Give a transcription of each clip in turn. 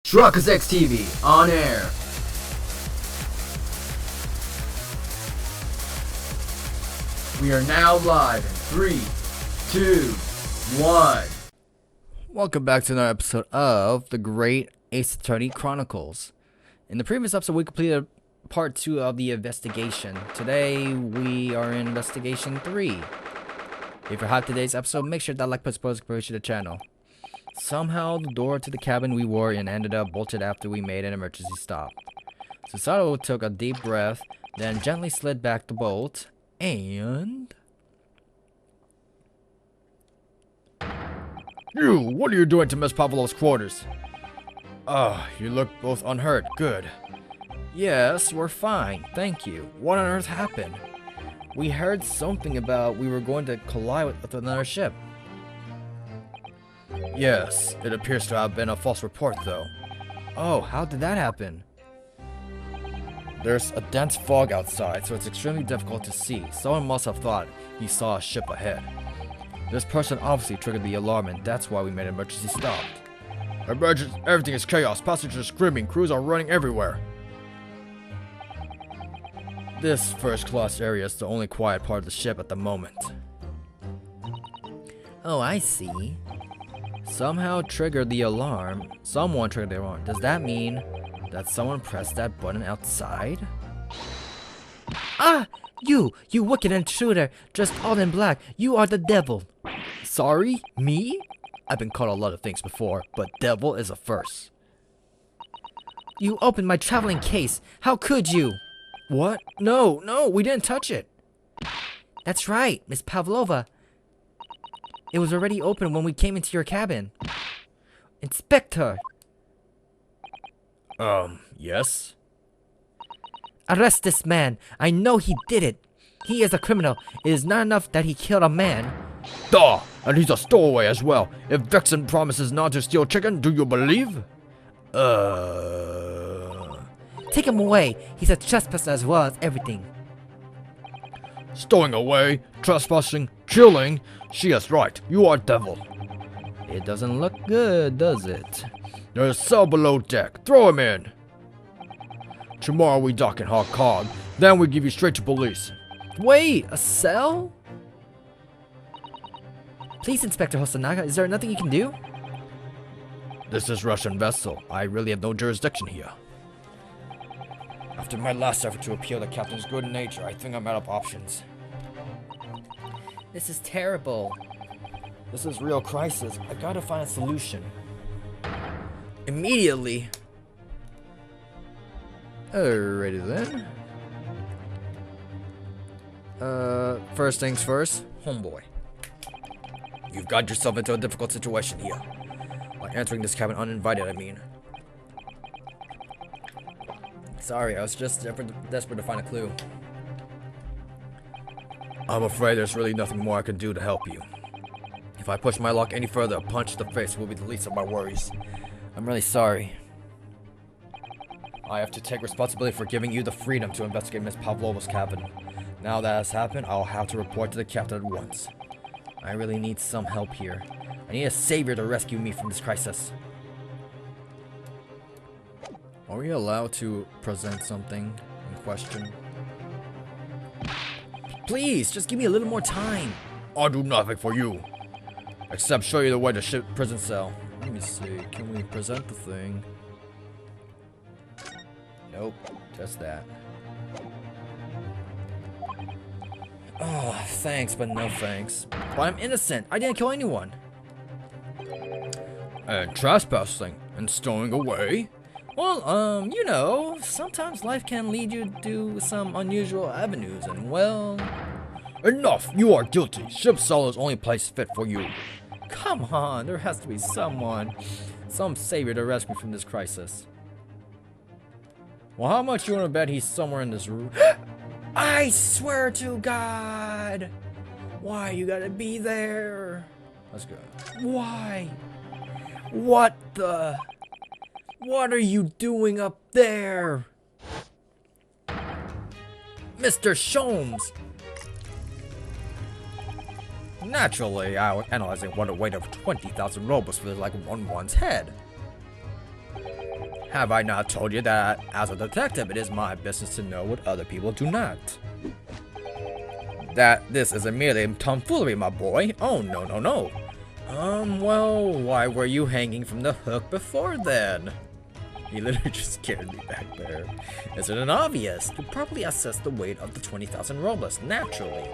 Chronicles TV on air. We are now live in 3, 2, 1. Welcome back to another episode of the Great Ace Attorney Chronicles. In the previous episode, we completed part 2 of the investigation. Today, we are in investigation 3. If you're hyped today's episode, make sure that like button supports to the channel. Somehow, the door to the cabin we were in ended up bolted after we made an emergency stop. Susato took a deep breath, then gently slid back the bolt, and... You! What are you doing to Miss Pavlov's quarters? You look both unhurt. Good. Yes, we're fine. Thank you. What on earth happened? We heard something about we were going to collide with another ship. Yes, it appears to have been a false report, though. Oh, how did that happen? There's a dense fog outside, so it's extremely difficult to see. Someone must have thought he saw a ship ahead. This person obviously triggered the alarm, and that's why we made an emergency stop. Everything is chaos. Passengers are screaming. Crews are running everywhere. This first-class area is the only quiet part of the ship at the moment. Oh, I see. Somehow triggered the alarm. Someone triggered the alarm. Does that mean that someone pressed that button outside? Ah! You wicked intruder, dressed all in black. You are the devil. Sorry? Me? I've been called a lot of things before, but devil is a first. You opened my traveling case. How could you? What? No, we didn't touch it. That's right, Miss Pavlova. It was already open when we came into your cabin. Inspector! Yes? Arrest this man. I know he did it. He is a criminal. It is not enough that he killed a man. Duh! And he's a stowaway as well. If Vixen promises not to steal chicken, do you believe? Take him away. He's a trespasser as well as everything. Stowing away, trespassing, killing. She is right. You are devil. It doesn't look good, does it? There's a cell below deck. Throw him in. Tomorrow we dock in Hong Kong. Then we give you straight to police. Wait, a cell? Please, Inspector Hosanaga, is there nothing you can do? This is Russian vessel. I really have no jurisdiction here. After my last effort to appeal the captain's good nature, I think I'm out of options. This is terrible. This is real crisis. I gotta find a solution. Immediately. Alrighty then. First things first, homeboy. You've got yourself into a difficult situation here. By entering this cabin uninvited, I mean. Sorry, I was just desperate to find a clue. I'm afraid there's really nothing more I can do to help you. If I push my luck any further, a punch to the face will be the least of my worries. I'm really sorry. I have to take responsibility for giving you the freedom to investigate Miss Pavlova's cabin. Now that has happened, I'll have to report to the captain at once. I really need some help here. I need a savior to rescue me from this crisis. Are we allowed to present something in question? Please, just give me a little more time. I'll do nothing for you. Except show you the way to ship prison cell. Let me see, can we present the thing? Nope, just that. Oh, thanks, but no thanks. But I'm innocent. I didn't kill anyone. And trespassing and stowing away? Well, you know, sometimes life can lead you to some unusual avenues, and well... Enough! You are guilty. Ship cell is only place fit for you. Come on, there has to be someone. Some savior to rescue from this crisis. Well, how much you want to bet he's somewhere in this room? I swear to God! Why you gotta be there? Let's go. Why? What the... What are you doing up there? Mr. Sholmes! Naturally, I was analyzing what a weight of 20,000 robots feels like on one's head. Have I not told you that as a detective it is my business to know what other people do not? That this isn't merely tomfoolery, my boy. Oh, no, no, no. Well, why were you hanging from the hook before then? He literally just scared me back there. Isn't it obvious? To properly assess the weight of the 20,000 robles, naturally.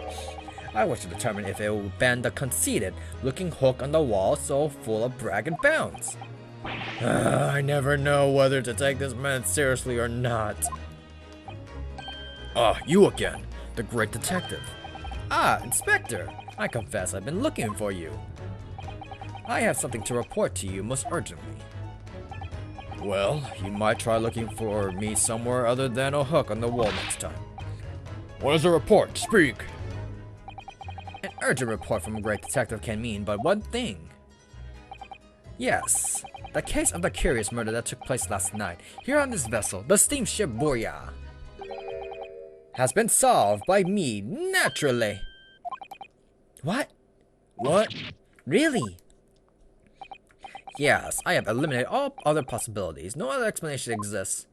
I wish to determine if it will bend the conceited looking hook on the wall so full of brag and bounce. I never know whether to take this man seriously or not. Ah, you again, the great detective. Ah, Inspector, I confess I've been looking for you. I have something to report to you most urgently. Well, you might try looking for me somewhere other than a hook on the wall next time. What is the report? Speak! An urgent report from a great detective can mean but one thing. Yes, the case of the curious murder that took place last night here on this vessel, the steamship Borya, has been solved by me, naturally. What? What? Really? Yes, I have eliminated all other possibilities. No other explanation exists.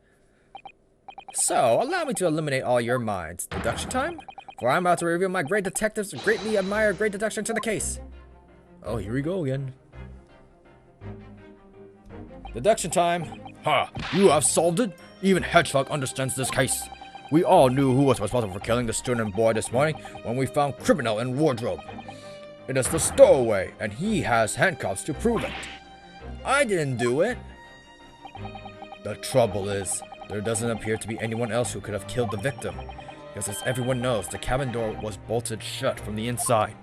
So, allow me to eliminate all your minds. Deduction time? For I'm about to reveal my great detectives greatly admire great deduction to the case. Oh, here we go again. Deduction time. Ha! You have solved it? Even Hedgehog understands this case. We all knew who was responsible for killing the student boy this morning when we found criminal in wardrobe. It is the stowaway, and he has handcuffs to prove it. I didn't do it. The trouble is, there doesn't appear to be anyone else who could have killed the victim. Because as everyone knows, the cabin door was bolted shut from the inside.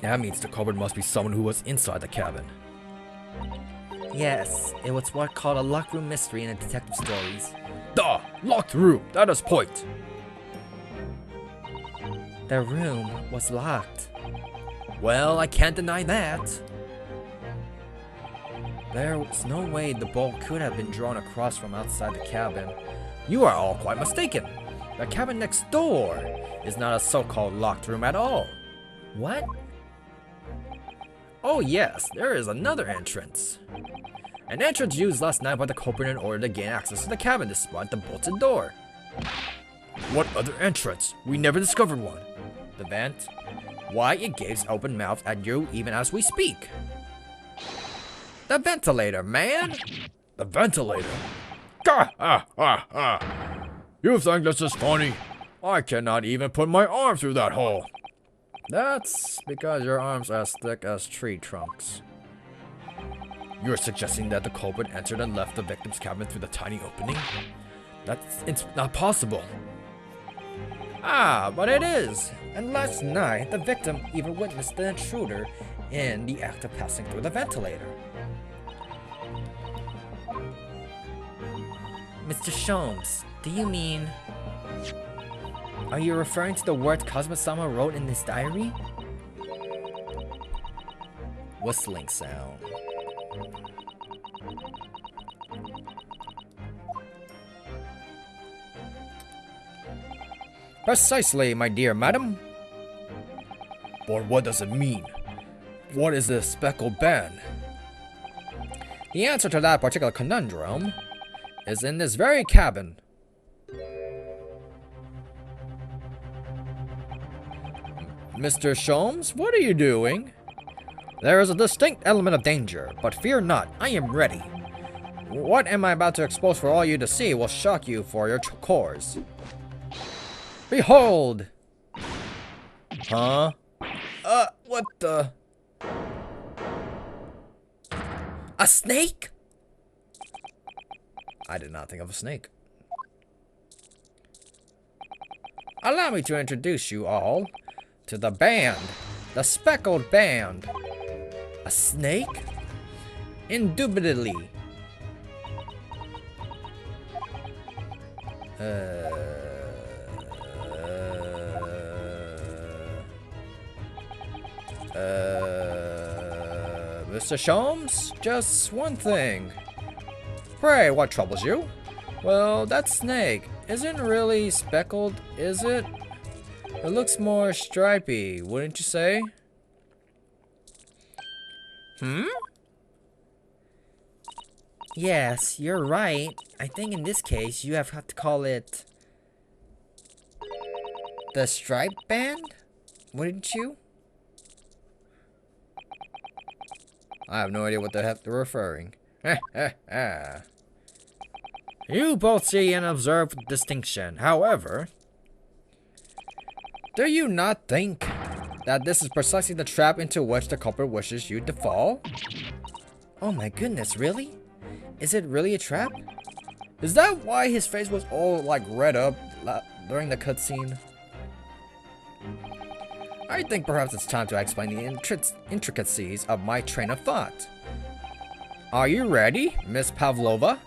That means the culprit must be someone who was inside the cabin. Yes, it was what's called a locked room mystery in the detective stories. Duh! Locked room! That is point! The room was locked. Well, I can't deny that. There was no way the bolt could have been drawn across from outside the cabin. You are all quite mistaken. The cabin next door is not a so-called locked room at all. What? Oh yes, there is another entrance. An entrance used last night by the culprit in order to gain access to the cabin despite the bolted door. What other entrance? We never discovered one. The vent? Why, it gapes open mouthed at you even as we speak. The ventilator, man! The ventilator? Gah! Ha ha ha! You think this is funny? I cannot even put my arm through that hole. That's because your arms are as thick as tree trunks. You're suggesting that the culprit entered and left the victim's cabin through the tiny opening? It's not possible. Ah, but it is. And last night, the victim even witnessed the intruder in the act of passing through the ventilator. Mr. Sholmes, do you mean... Are you referring to the words Kazuma-sama wrote in his diary? Whistling sound. Precisely, my dear madam. But what does it mean? What is this speckled band? The answer to that particular conundrum is in this very cabin. Mr. Sholmes, what are you doing? There is a distinct element of danger, but fear not, I am ready. What am I about to expose for all you to see will shock you for your cores. Behold! Huh? What the? A snake? I did not think of a snake. Allow me to introduce you all to the band. The speckled band. A snake? Indubitably. Mr. Sholmes, just one thing. Pray, what troubles you? Well, that snake isn't really speckled, is it? It looks more stripy, wouldn't you say? Yes, you're right. I think in this case, you have to call it the Stripe Band? Wouldn't you? I have no idea what the heck they're referring. You both see and observe distinction. However, do you not think that this is precisely the trap into which the culprit wishes you to fall? Oh my goodness, really? Is it really a trap? Is that why his face was all like red up during the cutscene? I think perhaps it's time to explain the intricacies of my train of thought. Are you ready, Miss Pavlova?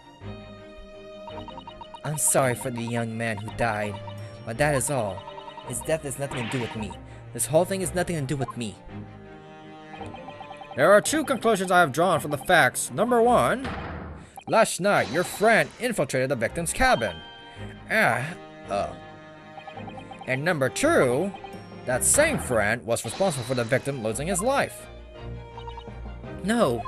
I'm sorry for the young man who died, but that is all. His death has nothing to do with me. This whole thing has nothing to do with me. There are two conclusions I have drawn from the facts. Number one, last night your friend infiltrated the victim's cabin. And number two, that same friend was responsible for the victim losing his life. No.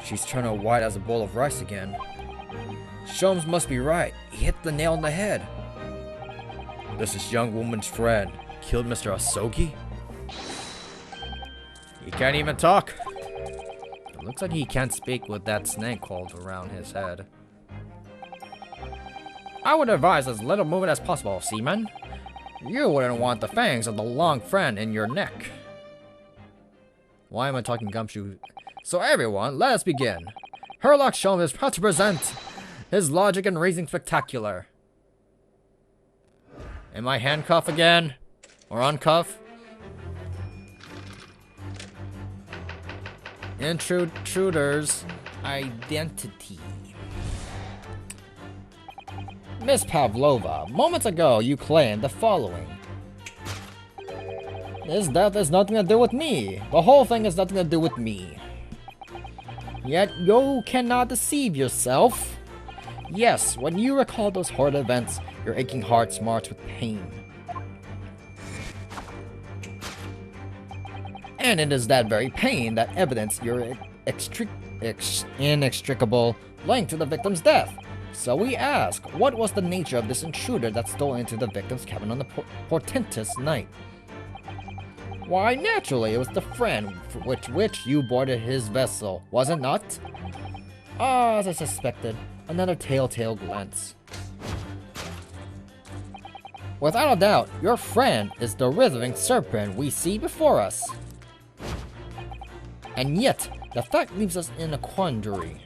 She's turning white as a bowl of rice again. Sholmes must be right. He hit the nail on the head. This is young woman's friend. Killed Mr. Asogi? He can't even talk. It looks like he can't speak with that snake coiled around his head. I would advise as little movement as possible, Seaman. You wouldn't want the fangs of the long friend in your neck. Why am I talking gumshoe? So everyone, let us begin. Herlock Sholmes is proud to present his logic and reasoning spectacular. Am I handcuffed again? Or uncuffed? Intruder's identity. Miss Pavlova, moments ago you claimed the following. This death has nothing to do with me. The whole thing has nothing to do with me. Yet you cannot deceive yourself. Yes, when you recall those horrid events, your aching heart smarts with pain. And it is that very pain that evidences your inextricable link to the victim's death. So we ask, what was the nature of this intruder that stole into the victim's cabin on the portentous night? Why, naturally, it was the friend with which you boarded his vessel, was it not? Ah, as I suspected, another telltale glance. Without a doubt, your friend is the writhing serpent we see before us. And yet, the fact leaves us in a quandary.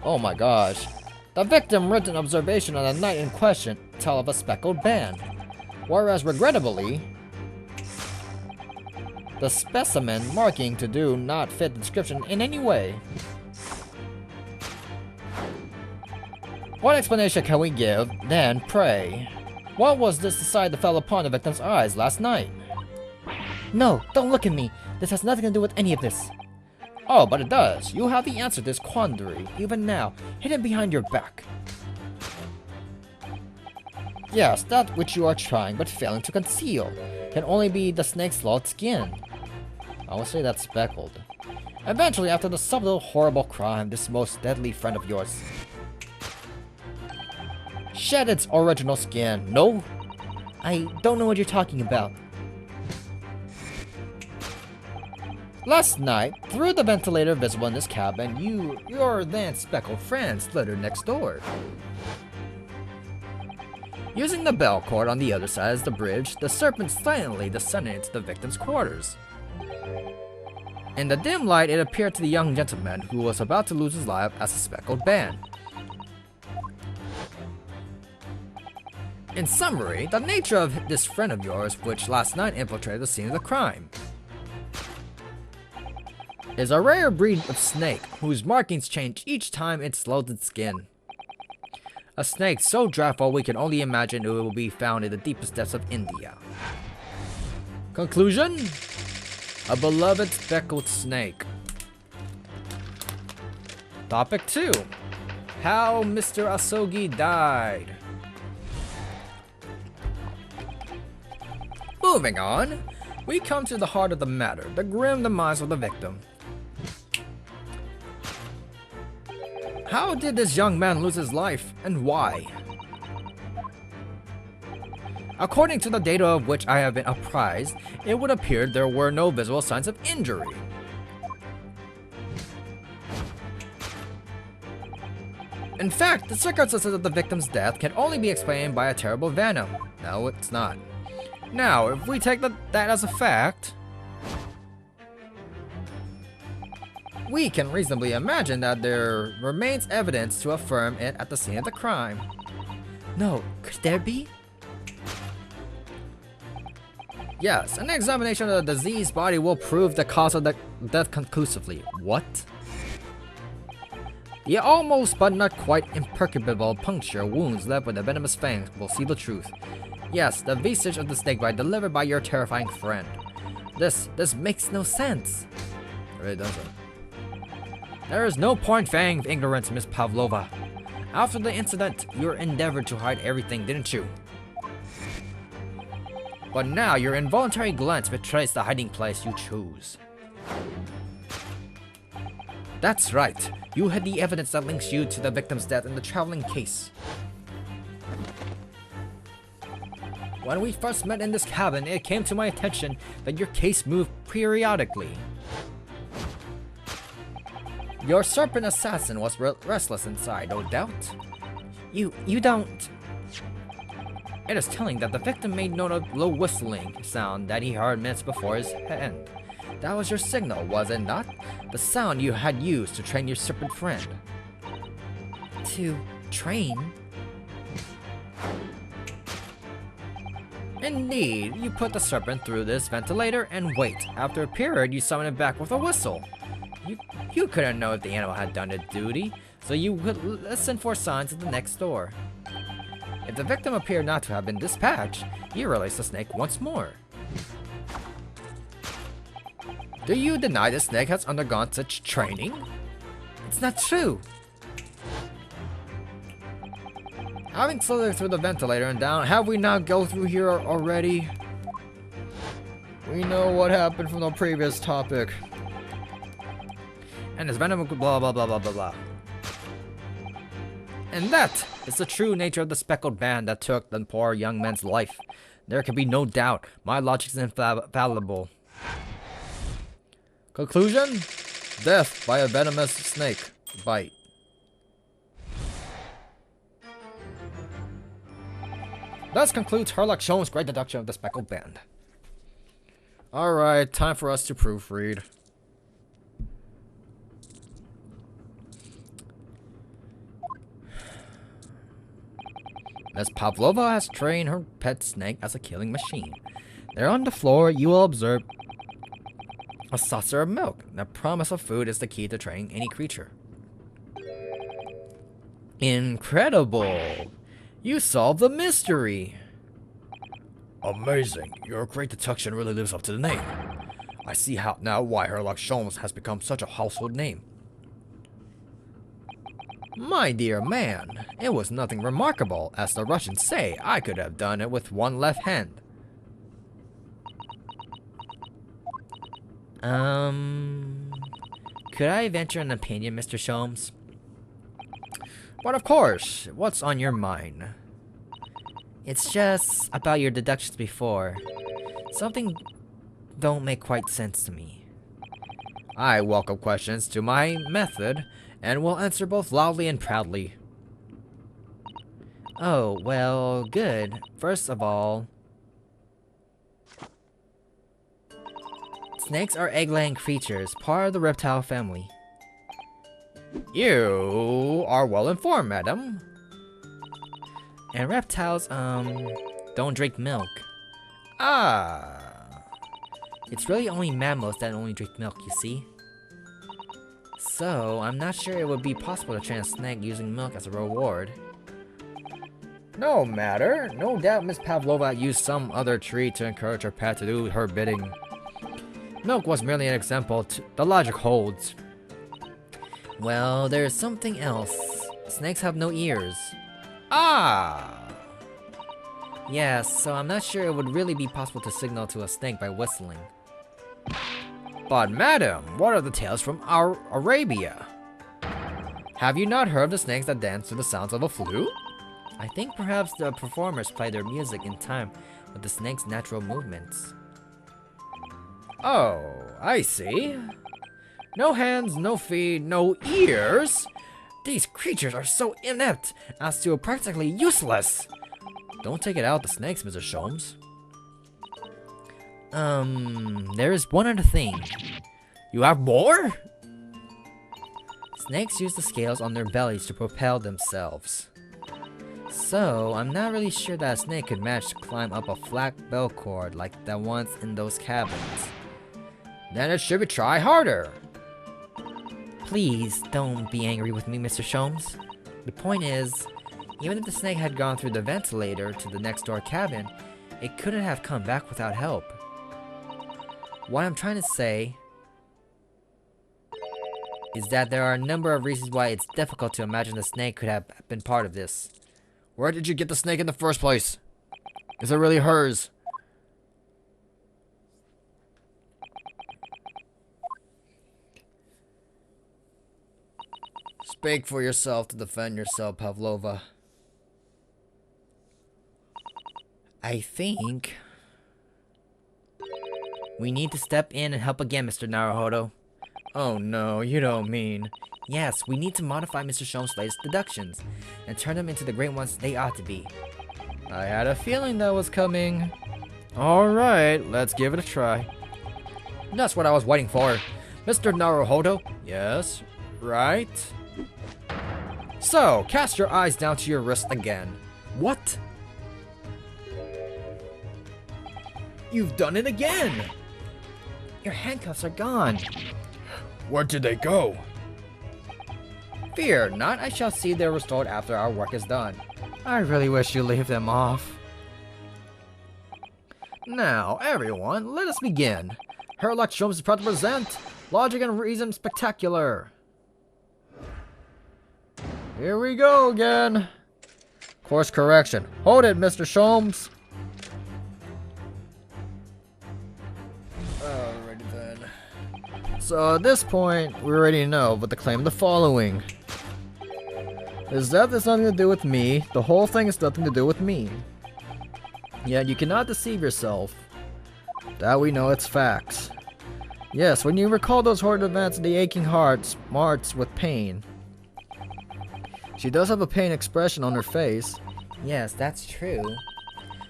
Oh my gosh. The victim written observation on the night in question tell of a speckled band, whereas regrettably, the specimen marking to do not fit the description in any way. What explanation can we give, then, pray? What was this sight that fell upon the victim's eyes last night? No, don't look at me. This has nothing to do with any of this. Oh, but it does. You have the answer to this quandary, even now, hidden behind your back. Yes, that which you are trying but failing to conceal can only be the snake's sloth skin. I will say that's speckled. Eventually, after the subtle, horrible crime, this most deadly friend of yours shed its original skin. No? I don't know what you're talking about. Last night, through the ventilator visible in this cabin, your then speckled friend slithered next door. Using the bell cord on the other side of the bridge, the serpent silently descended into the victim's quarters. In the dim light, it appeared to the young gentleman who was about to lose his life as a speckled band. In summary, the nature of this friend of yours, which last night infiltrated the scene of the crime, is a rare breed of snake whose markings change each time it slows its skin. A snake so dreadful we can only imagine it will be found in the deepest depths of India. Conclusion? A beloved speckled snake. Topic 2. How Mr. Asogi died. Moving on, we come to the heart of the matter, the grim demise of the victim. How did this young man lose his life, and why? According to the data of which I have been apprised, it would appear there were no visible signs of injury. In fact, the circumstances of the victim's death can only be explained by a terrible venom. No, it's not. Now, if we take that as a fact, we can reasonably imagine that there remains evidence to affirm it at the scene of the crime. No, could there be? Yes, an examination of the diseased body will prove the cause of the death conclusively. What? The almost but not quite imperceptible puncture wounds left by the venomous fangs will see the truth. Yes, the visage of the snake bite delivered by your terrifying friend. This makes no sense. It really doesn't. There is no point feigning ignorance, Miss Pavlova. After the incident, you endeavored to hide everything, didn't you? But now your involuntary glance betrays the hiding place you chose. That's right. You had the evidence that links you to the victim's death in the traveling case. When we first met in this cabin, it came to my attention that your case moved periodically. Your serpent assassin was restless inside, no doubt. You don't... It is telling that the victim made note of low whistling sound that he heard minutes before his end. That was your signal, was it not? The sound you had used to train your serpent friend. To train? Indeed, you put the serpent through this ventilator and wait. After a period, you summon it back with a whistle. You couldn't know if the animal had done its duty, so you would listen for signs at the next door. If the victim appeared not to have been dispatched, you release the snake once more. Do you deny the snake has undergone such training? It's not true. Having slithered through the ventilator and down, have we not go through here already? We know what happened from the previous topic. And his venom blah blah blah blah blah blah. And that is the true nature of the speckled band that took the poor young man's life. There can be no doubt. My logic is infallible. Conclusion? Death by a venomous snake bite. Thus concludes Sherlock Holmes' great deduction of the speckled band. Alright, time for us to proofread. Miss Pavlova has trained her pet snake as a killing machine. There on the floor, you will observe a saucer of milk. The promise of food is the key to training any creature. Incredible! You solved the mystery! Amazing. Your great deduction really lives up to the name. I see now why Sherlock Holmes has become such a household name. My dear man, it was nothing remarkable. As the Russians say, I could have done it with one left hand. Could I venture an opinion, Mr. Holmes? But of course, what's on your mind? It's just about your deductions before. Something don't make quite sense to me. I welcome questions to my method, and will answer both loudly and proudly. Oh, well, good. First of all, snakes are egg-laying creatures, part of the reptile family. You are well informed, madam. And reptiles, don't drink milk. Ah. It's really only mammals that only drink milk, you see? So, I'm not sure it would be possible to train a snake using milk as a reward. No matter. No doubt Miss Pavlova used some other treat to encourage her pet to do her bidding. Milk was merely an example. The logic holds. Well, there's something else. Snakes have no ears. Ah! Yes, so I'm not sure it would really be possible to signal to a snake by whistling. But madam, what are the tales from Arabia? Have you not heard of the snakes that dance to the sounds of a flute? I think perhaps the performers play their music in time with the snake's natural movements. Oh, I see. No hands, no feet, no ears? These creatures are so inept as to practically useless. Don't take it out the snakes, Mr. Sholmes. There is one other thing. You have more? Snakes use the scales on their bellies to propel themselves. So, I'm not really sure that a snake could manage to climb up a flat bell cord like the ones in those cabins. Then it should be try harder. Please don't be angry with me, Mr. Sholmes. The point is, even if the snake had gone through the ventilator to the next door cabin, it couldn't have come back without help. What I'm trying to say is that there are a number of reasons why it's difficult to imagine the snake could have been part of this. Where did you get the snake in the first place? Is it really hers? Speak for yourself to defend yourself, Pavlova. I think we need to step in and help again, Mr. Naruhodo. Oh no, you don't mean... Yes, we need to modify Mr. Sholmes' latest deductions and turn them into the great ones they ought to be. I had a feeling that was coming. Alright, let's give it a try. That's what I was waiting for. Mr. Naruhodo? Yes, right? So, cast your eyes down to your wrist again. What? You've done it again! Your handcuffs are gone. Where did they go? Fear not, I shall see they're restored after our work is done. I really wish you leave them off. Now, everyone, let us begin. Herlock Sholmes is proud to present Logic and Reason Spectacular. Here we go again. Course correction. Hold it, Mr. Sholmes. Alrighty then. So at this point, we already know, but to claim the following. His death has nothing to do with me. The whole thing has nothing to do with me. Yet you cannot deceive yourself. That we know it's facts. Yes, when you recall those horrid events, the aching heart smarts with pain. She does have a pain expression on her face. Yes, that's true.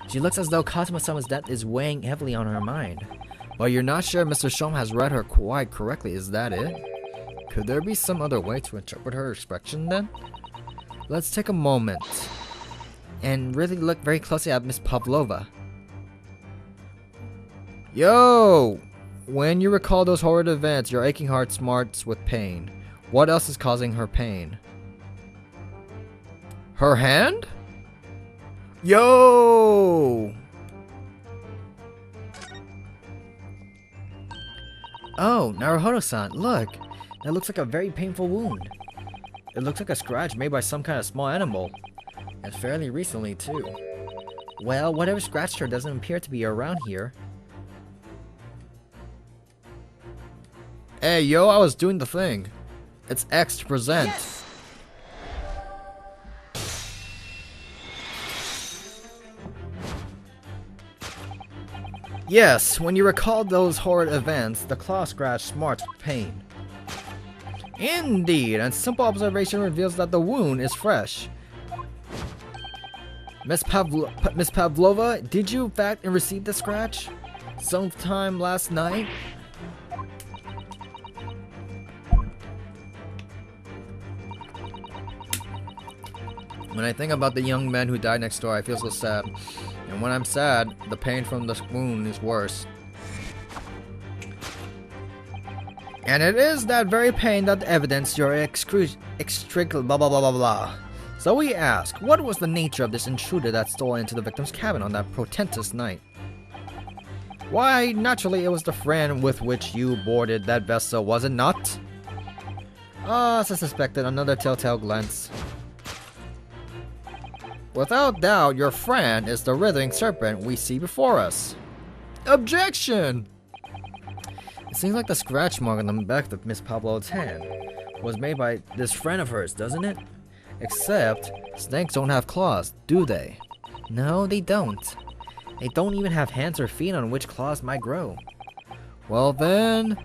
She looks as though Kazuma-sama's death is weighing heavily on her mind. But you're not sure Mr. Sholmes has read her quite correctly, is that it? Could there be some other way to interpret her expression then? Let's take a moment and really look very closely at Miss Pavlova. Yo! When you recall those horrid events, your aching heart smarts with pain. What else is causing her pain? Her hand? Yo! Oh, Naruhodo-san, look! That looks like a very painful wound. It looks like a scratch made by some kind of small animal. And fairly recently, too. Well, whatever scratched her doesn't appear to be around here. Hey, yo, I was doing the thing. It's X to present. Yes! Yes, when you recall those horrid events, the claw scratch smarts with pain. Indeed, and simple observation reveals that the wound is fresh. Miss Pavlova, did you in fact receive the scratch? Sometime last night? When I think about the young man who died next door, I feel so sad. And when I'm sad, the pain from the wound is worse. And it is that very pain that evidenced your blah blah blah blah blah. So we ask, what was the nature of this intruder that stole into the victim's cabin on that portentous night? Why, naturally it was the friend with which you boarded that vessel, was it not? Ah, as I suspected, another telltale glance. Without doubt, your friend is the writhing serpent we see before us. Objection! It seems like the scratch mark on the back of Miss Pavlova's hand was made by this friend of hers, doesn't it? Except, snakes don't have claws, do they? No, they don't. They don't even have hands or feet on which claws might grow. Well then,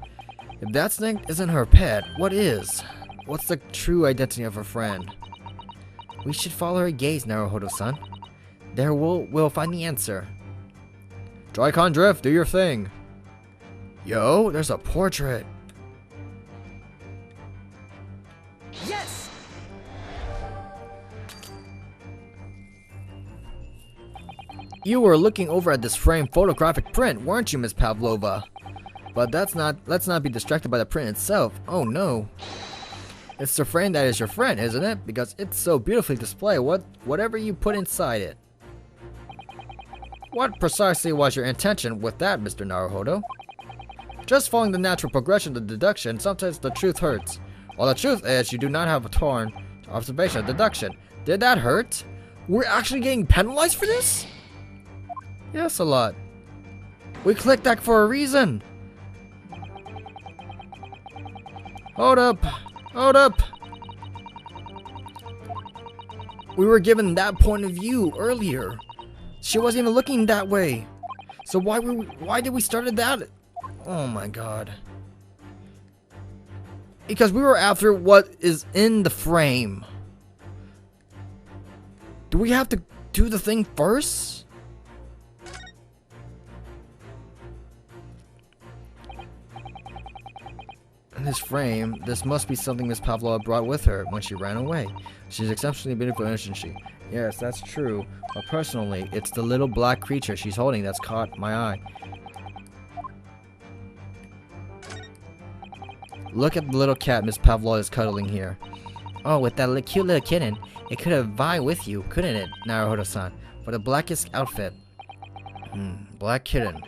if that snake isn't her pet, what is? What's the true identity of her friend? We should follow her gaze, Naruhodo-san. There we'll find the answer. Drycon Drift, do your thing. Yo, there's a portrait. Yes! You were looking over at this framed photographic print, weren't you, Miss Pavlova? But let's not be distracted by the print itself. Oh no. It's the frame that is your friend, isn't it? Because it's so beautifully displayed, whatever you put inside it. What precisely was your intention with that, Mr. Naruhodo? Just following the natural progression of deduction, sometimes the truth hurts. Well, the truth is, you do not have a torn observation of deduction. Did that hurt? We're actually getting penalized for this? Yes, a lot. We clicked that for a reason. Hold up. Hold up. We were given that point of view earlier. She wasn't even looking that way. So why did we started that? Oh my god. Because we were after what is in the frame. Do we have to do the thing first? In this frame, this must be something Miss Pavlova brought with her when she ran away. She's exceptionally beautiful, isn't she? Yes, that's true. But personally, it's the little black creature she's holding that's caught my eye. Look at the little cat Miss Pavlova is cuddling here. Oh, with that cute little kitten, it could have vied with you, couldn't it, Naruhodo-san? For the blackest outfit. Black kitten.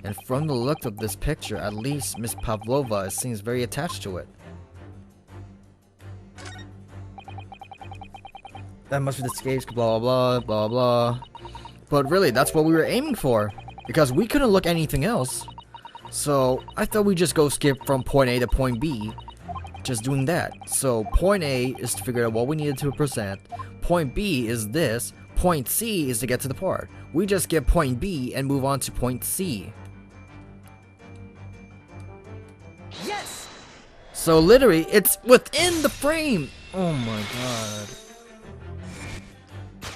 And from the look of this picture, at least Miss Pavlova seems very attached to it. That must be the escapes, blah blah blah blah. But really, that's what we were aiming for. Because we couldn't look anything else. So, I thought we'd just go skip from point A to point B. Just doing that. So, point A is to figure out what we needed to present. Point B is this. Point C is to get to the part. We just get point B and move on to point C. Yes! So literally, it's within the frame! Oh my god.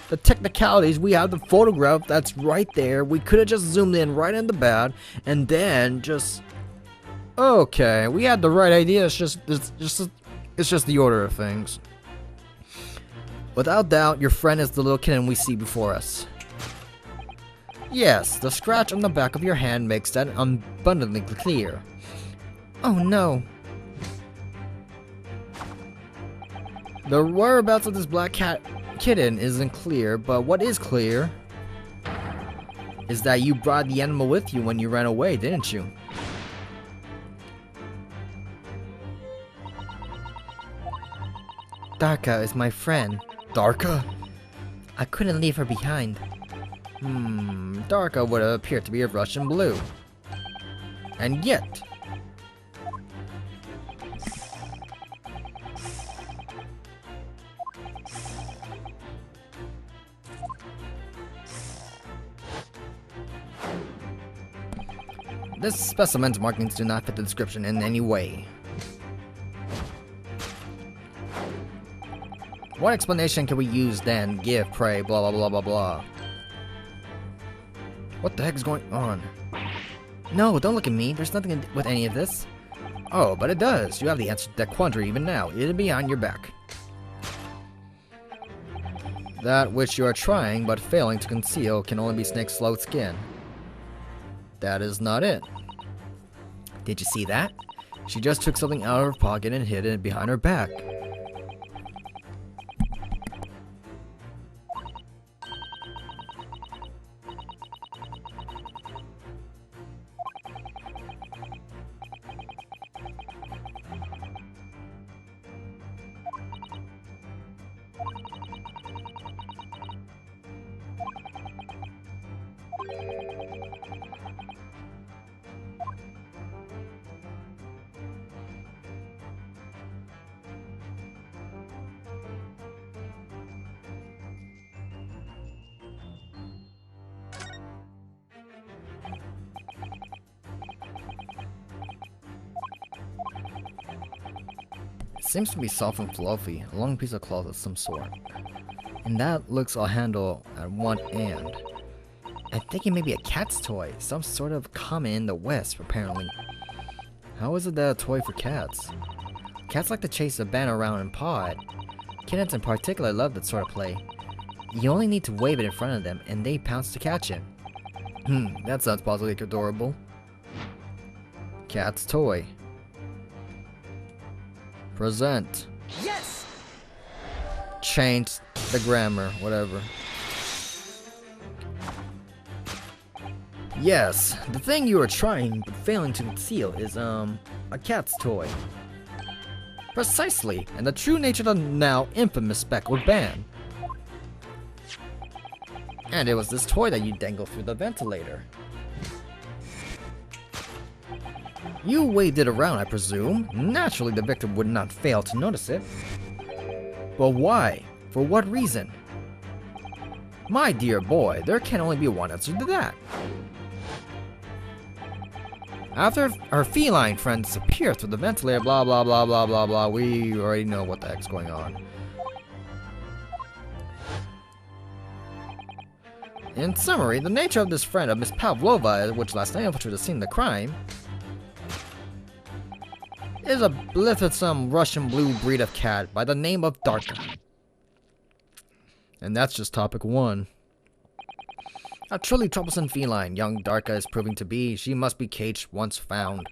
The technicalities, we have the photograph that's right there. We could have just zoomed in right in the bad, and then just... Okay, we had the right idea, it's just the order of things. Without doubt, your friend is the little kitten we see before us. Yes, the scratch on the back of your hand makes that abundantly clear. Oh no. The whereabouts of this black kitten isn't clear, but what is clear is that you brought the animal with you when you ran away, didn't you? Darka is my friend. Darka? I couldn't leave her behind. Darka would have appeared to be a Russian blue. And yet... This specimen's markings do not fit the description in any way. What explanation can we use then? Give, pray, blah blah blah blah blah. What the heck is going on? No, don't look at me. There's nothing with any of this. Oh, but it does. You have the answer to that quandary even now. It'll be on your back. That which you are trying but failing to conceal can only be Snake's slow skin. That is not it. Did you see that? She just took something out of her pocket and hid it behind her back. seems to be soft and fluffy, a long piece of cloth of some sort. And that looks a handle at one end. I'm thinking maybe a cat's toy, some sort of common in the West, apparently. How is it that a toy for cats? Cats like to chase a band around and paw it. Kittens in particular love that sort of play. You only need to wave it in front of them, and they pounce to catch it. That sounds possibly adorable. Cat's toy. Present. Yes! Change the grammar, whatever. Yes, the thing you are trying but failing to conceal is, a cat's toy. Precisely, and the true nature of the now infamous speckled band. And it was this toy that you dangled through the ventilator. You waved it around, I presume. Naturally, the victim would not fail to notice it. But why? For what reason? My dear boy, there can only be one answer to that. After her feline friend disappeared through the ventilator, blah blah blah blah blah blah, we already know what the heck's going on. In summary, the nature of this friend of Miss Pavlova, which last night infiltrated the scene of the crime, is a blithesome Russian blue breed of cat by the name of Darka. And that's just topic 1. A truly troublesome feline young Darka is proving to be. She must be caged once found.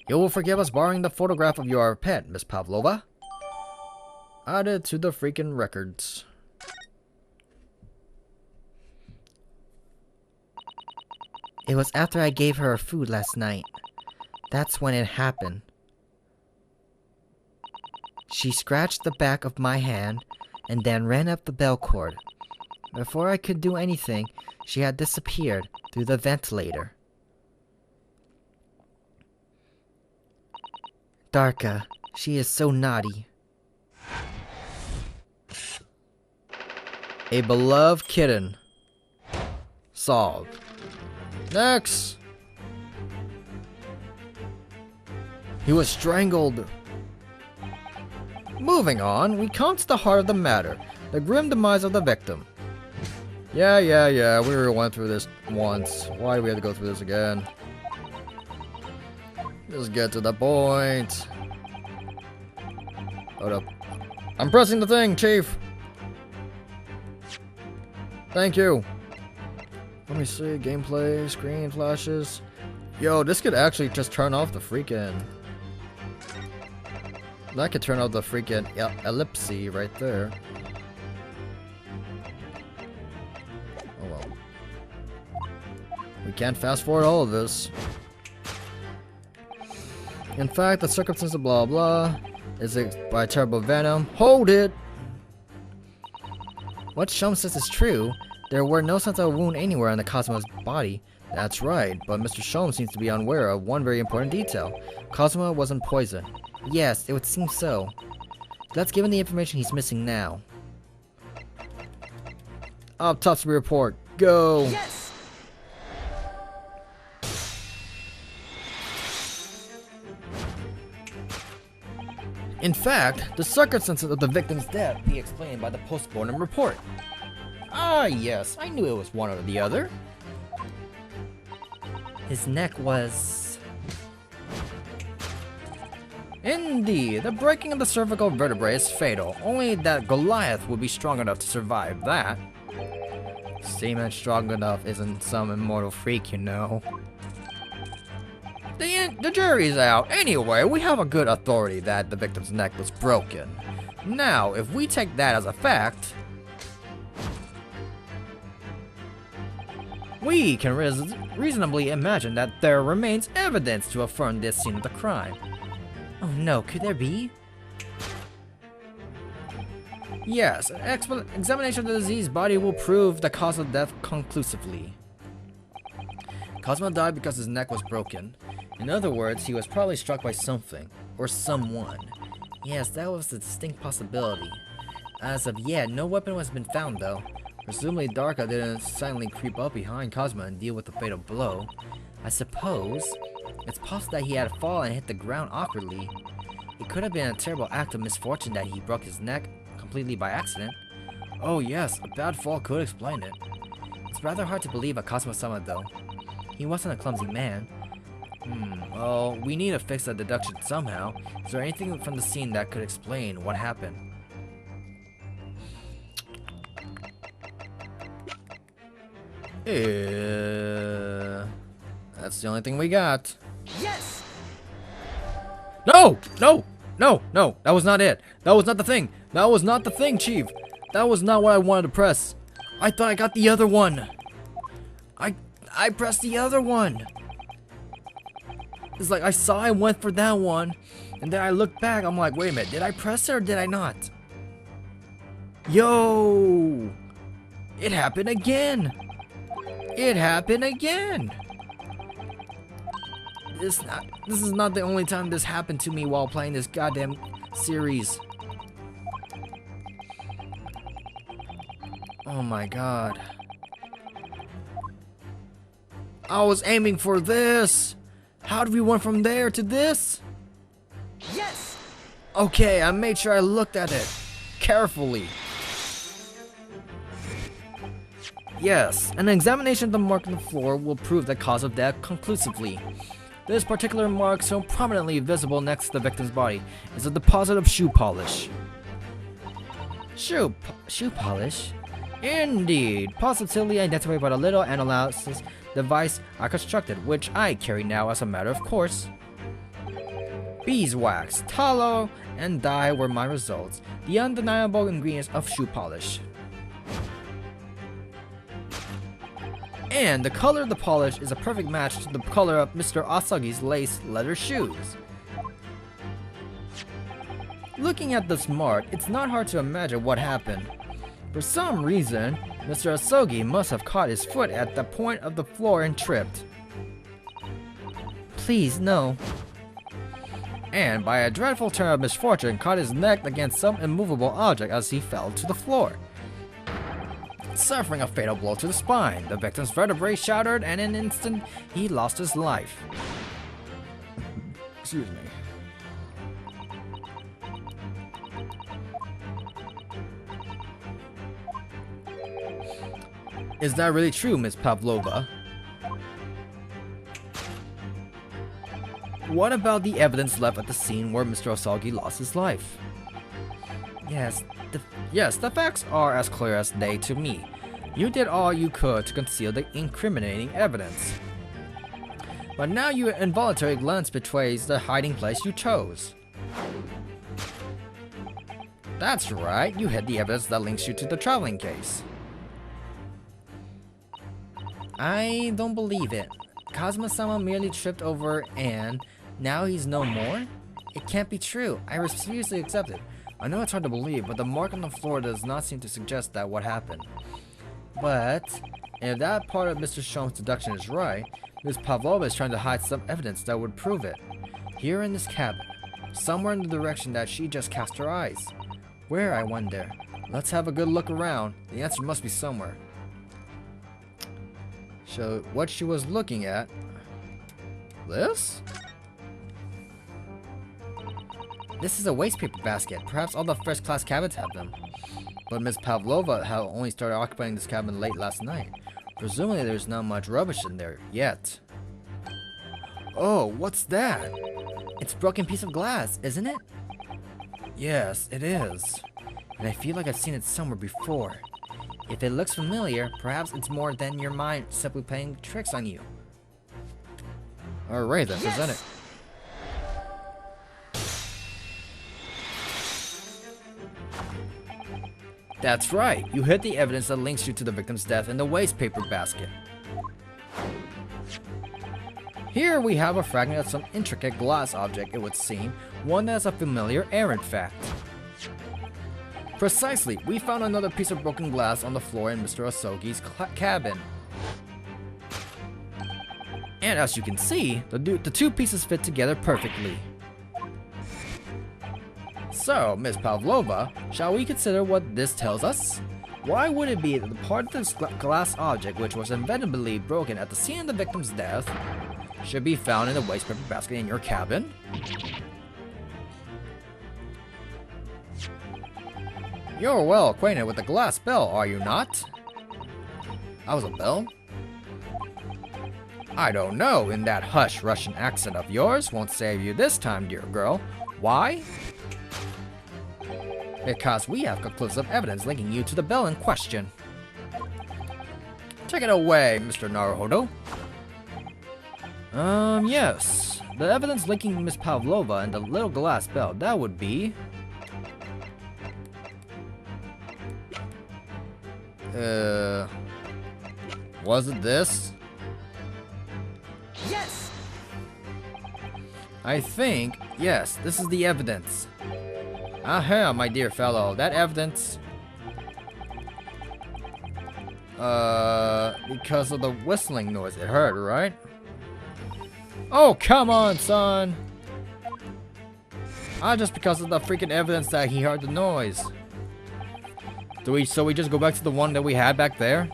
You will forgive us borrowing the photograph of your pet, Miss Pavlova. Added to the freaking records. It was after I gave her food last night. That's when it happened. She scratched the back of my hand and then ran up the bell cord. Before I could do anything, she had disappeared through the ventilator. Darka, she is so naughty. A beloved kitten. Solved. Next! He was strangled. Moving on, we come to the heart of the matter. The grim demise of the victim. Yeah, we already went through this once. Why do we have to go through this again? Just get to the point. Hold up. I'm pressing the thing, Chief! Thank you. Let me see, gameplay, screen flashes. Yo, this could actually just turn off the freaking... That could turn off the freaking ellipse right there. Oh well. We can't fast forward all of this. In fact, the circumstance of blah blah is by terrible venom. Hold it! What Shum says is true. There were no signs of a wound anywhere on the Cosmo's body. That's right, but Mr. Shum seems to be unaware of one very important detail. Cosmo wasn't poisoned. Yes, it would seem so. Let's give him the information he's missing now. Autopsy report. Go! Yes! In fact, the circumstances of the victim's death be explained by the postmortem report. Ah, yes, I knew it was one or the other. His neck was... Indeed, the breaking of the cervical vertebrae is fatal. Only that Goliath would be strong enough to survive that. Seaman strong enough isn't some immortal freak, you know. The jury's out. Anyway, we have a good authority that the victim's neck was broken. Now, if we take that as a fact, we can reasonably imagine that there remains evidence to affirm this scene of the crime. Oh no, could there be? Yes, an examination of the diseased body will prove the cause of death conclusively. Cosmo died because his neck was broken. In other words, he was probably struck by something, or someone. Yes, that was a distinct possibility. As of yet, no weapon has been found though. Presumably Darka didn't silently creep up behind Cosmo and deal with the fatal blow. I suppose it's possible that he had fallen and hit the ground awkwardly. It could have been a terrible act of misfortune that he broke his neck completely by accident. Oh yes, a bad fall could explain it. It's rather hard to believe a Kazuma-sama though. He wasn't a clumsy man. Well, we need to fix the deduction somehow. Is there anything from the scene that could explain what happened? That's the only thing we got. Yes! No! No! No! No! That was not it. That was not the thing. That was not the thing, Chief. That was not what I wanted to press. I thought I got the other one. I pressed the other one. It's like I saw I went for that one, and then I looked back. I'm like, wait a minute. Did I press it or did I not? Yo! It happened again. It happened again. This is not the only time this happened to me while playing this goddamn series. Oh my god. I was aiming for this. How did we went from there to this? Yes! Okay, I made sure I looked at it carefully. Yes, an examination of the mark on the floor will prove the cause of death conclusively. This particular mark, so prominently visible next to the victim's body, is a deposit of shoe polish. Shoe polish? Indeed, positively identified by the little analysis device I constructed, which I carry now as a matter of course. Beeswax, tallow, and dye were my results, the undeniable ingredients of shoe polish. And the color of the polish is a perfect match to the color of Mr. Asagi's lace leather shoes. Looking at this mark, it's not hard to imagine what happened. For some reason, Mr. Asogi must have caught his foot at the point of the floor and tripped. Please, no. And by a dreadful turn of misfortune, caught his neck against some immovable object as he fell to the floor. Suffering a fatal blow to the spine, the victim's vertebrae shattered, and in an instant, he lost his life. Excuse me. Is that really true, Miss Pavlova? What about the evidence left at the scene where Mr. Asagi lost his life? Yes, the facts are as clear as day to me. You did all you could to conceal the incriminating evidence. But now your involuntary glance betrays the hiding place you chose. That's right, you hid the evidence that links you to the traveling case. I don't believe it. Kazuma-sama merely tripped over and now he's no more? It can't be true. I refuse to accept it. I know it's hard to believe, but the mark on the floor does not seem to suggest that what happened. But if that part of Mr. Shom's deduction is right, Ms. Pavlova is trying to hide some evidence that would prove it. Here in this cabin, somewhere in the direction that she just cast her eyes. Where, I wonder? Let's have a good look around. The answer must be somewhere. So, what she was looking at... This? This is a waste paper basket. Perhaps all the first class cabins have them. But Miss Pavlova had only started occupying this cabin late last night. Presumably there's not much rubbish in there yet. Oh, what's that? It's a broken piece of glass, isn't it? Yes, it is. And I feel like I've seen it somewhere before. If it looks familiar, perhaps it's more than your mind simply playing tricks on you. Alright then, present it. That's right, you hid the evidence that links you to the victim's death in the waste paper basket. Here we have a fragment of some intricate glass object, it would seem, one that has a familiar errand fact. Precisely, we found another piece of broken glass on the floor in Mr. Asogi's cabin. And as you can see, the two pieces fit together perfectly. So, Miss Pavlova, shall we consider what this tells us? Why would it be that the part of this glass object which was inevitably broken at the scene of the victim's death should be found in the waste paper basket in your cabin? You're well acquainted with the glass bell, are you not? That was a bell? I don't know, and that hush Russian accent of yours won't save you this time, dear girl. Why? Because we have conclusive evidence linking you to the bell in question. Take it away, Mr. Naruhodo. Yes. The evidence linking Miss Pavlova and the little glass bell, that would be... Was it this? Yes! I think, yes, this is the evidence. Aha, my dear fellow, that evidence... because of the whistling noise it heard, right? Oh, come on, son! Just because of the freaking evidence that he heard the noise. So we just go back to the one that we had back there?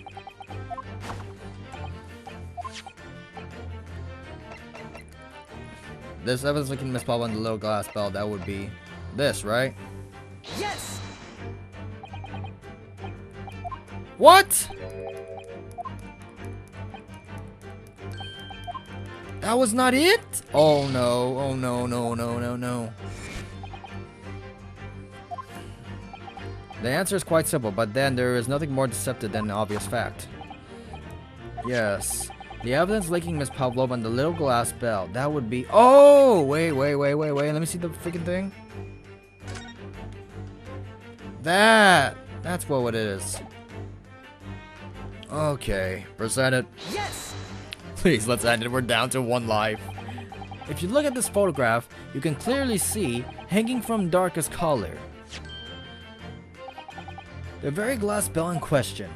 This evidence looking Miss Paul and the little glass bell, that would be this, right? Yes! What? That was not it? Oh no, oh no, no, no, no, no. The answer is quite simple, but then there is nothing more deceptive than the obvious fact. Yes. The evidence linking Miss Pavlova and the little glass bell, that would be... Oh! Wait. Let me see the freaking thing. That's what it is. Okay, present it. Yes! Please, let's end it. We're down to 1 life. If you look at this photograph, you can clearly see, hanging from darkest color, the very glass bell in question.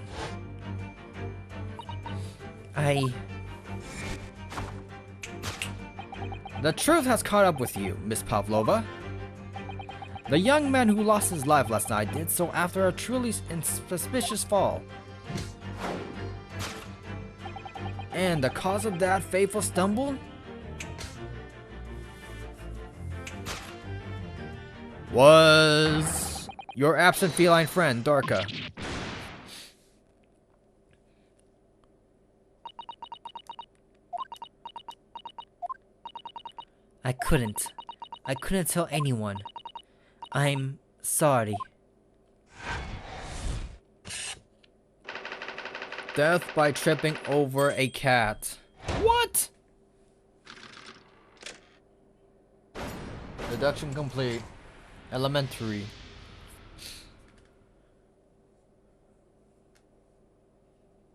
The truth has caught up with you, Miss Pavlova. The young man who lost his life last night did so after a truly suspicious fall. And the cause of that fateful stumble was your absent feline friend, Dorka. I couldn't tell anyone. I'm sorry. Death by tripping over a cat. What? Deduction complete. Elementary.